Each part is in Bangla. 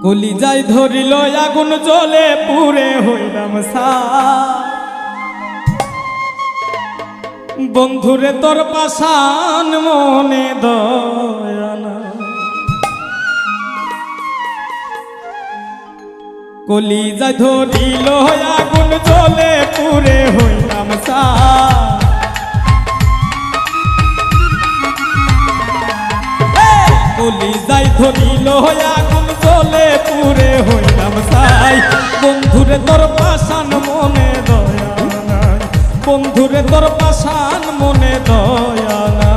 কলিজায় ধরিল আগুন জ্বলে পুরে হইলাম ছাই। বন্ধুরে তোর পাশান মনে দয়া নাই। কলিজায় ধরিল আগুন জ্বলে পুরে হইলাম ছাই। কলিজায় ধরিল আগুন জ্বলে পুরে হইলাম ছাই। বন্ধুরে তোর পাশান মনে দয়া নাই। বন্ধুরে তোর পাশান মনে দয়া নাই।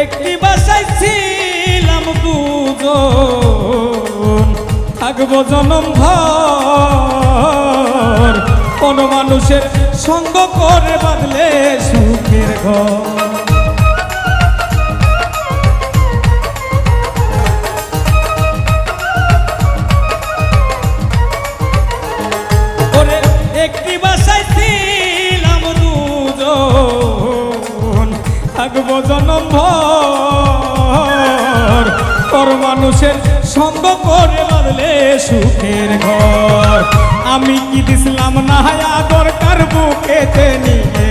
একটি বাসায় ছিলাম দুজন, থাকবো জনম ভর। কোন মানুষের সঙ্গ করে বাঁধলে সুখের ঘর। ওরে একটি বাসায় ছিলাম দুজন, থাকবো জনম ভর। তোর মানুষের সঙ্গ করে বাঁধলে সুখের ঘর। আমি কি দিছিলাম না আদর কার বুকেতে নিয়ে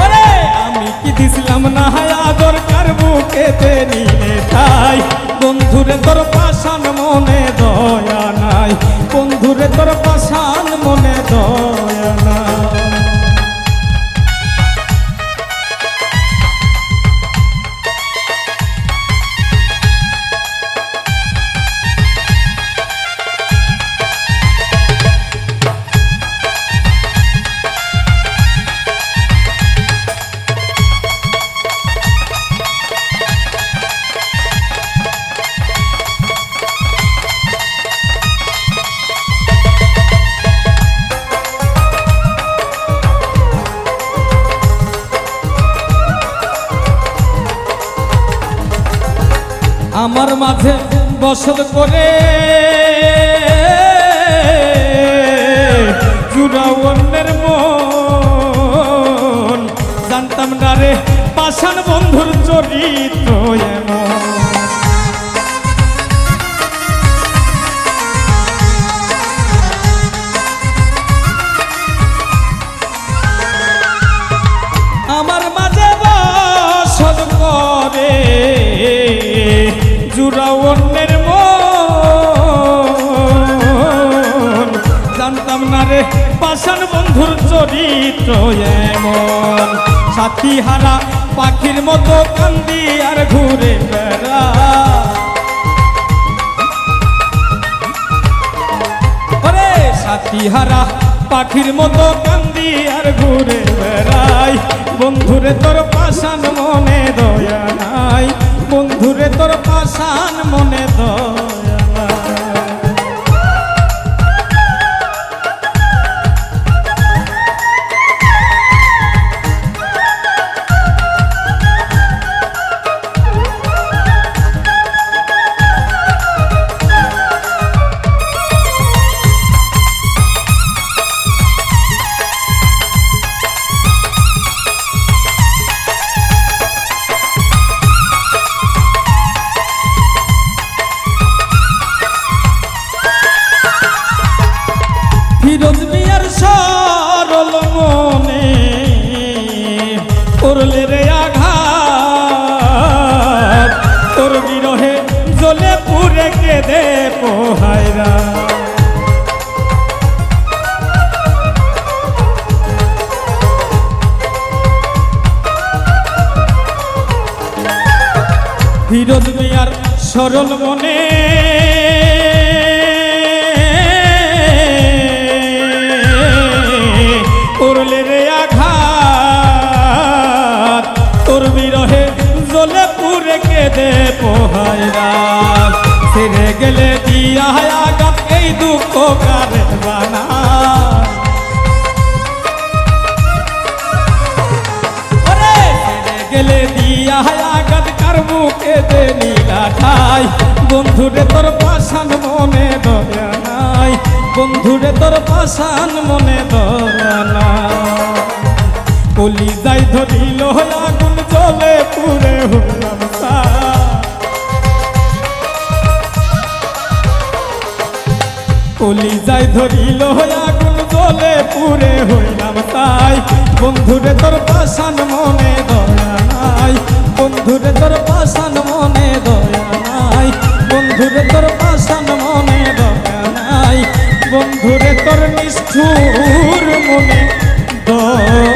ওরে আমি কি দিছিলাম না আদর কার বুকেতে নিয়ে ঠাই। বন্ধুরে তোর পাশান মনে দয়া নাই। বন্ধুরে তোর পাশান মনে দয়া নাই। আমার মাঝে বসত করে জুড়া অন্যের মন। জানতাম না রে পাষাণ বন্ধুর চরিত্র এমন। আমার মাঝে বসত করে জুড়া অন্যের মন। জানতাম না রে পাষাণ বন্ধুর চরিত্র এমন। সাথী হারা পাখির মতো কান্দি আর ঘুরে বেড়া। ওরে সাথী হারা পাখির মতো কান্দি আর ঘুরে বেড়াই। বন্ধুরে তোর পাষাণ মনে দয়া নাই। বন্ধুরে তোর পাষাণ মনে দয়া নাই। ফিরোজ মিয়ার সরল মনে করলে রে আঘাত। তোর বিরহে জ্বলে পুরে কেঁদে পোহায়রা। ফিরোজ মিয়ার সরল মনে উপকারে বানায়। ওরে ছেড়ে গেলে দিয়া আঘাত কার বুকে দে নীলা ঠাই, বন্ধুরে তোর পাষাণ মনে দয়া নাই, বন্ধুরে তোর পাষাণ মনে দয়া নাই। কলিজায় ধরিল আগুন জ্বলে পুরে হইলাম ছাই, কলিজায় ধরিল আগুন জ্বলে পুরে হইলাম ছাই, বন্ধুরে তোর পাষাণ মনে দয়া নাই, বন্ধুরে তোর পাষাণ মনে দয়া নাই, বন্ধুরে তোর পাষাণ মনে দয়া নাই, বন্ধুরে তোর নিষ্ঠুর মনে দয়া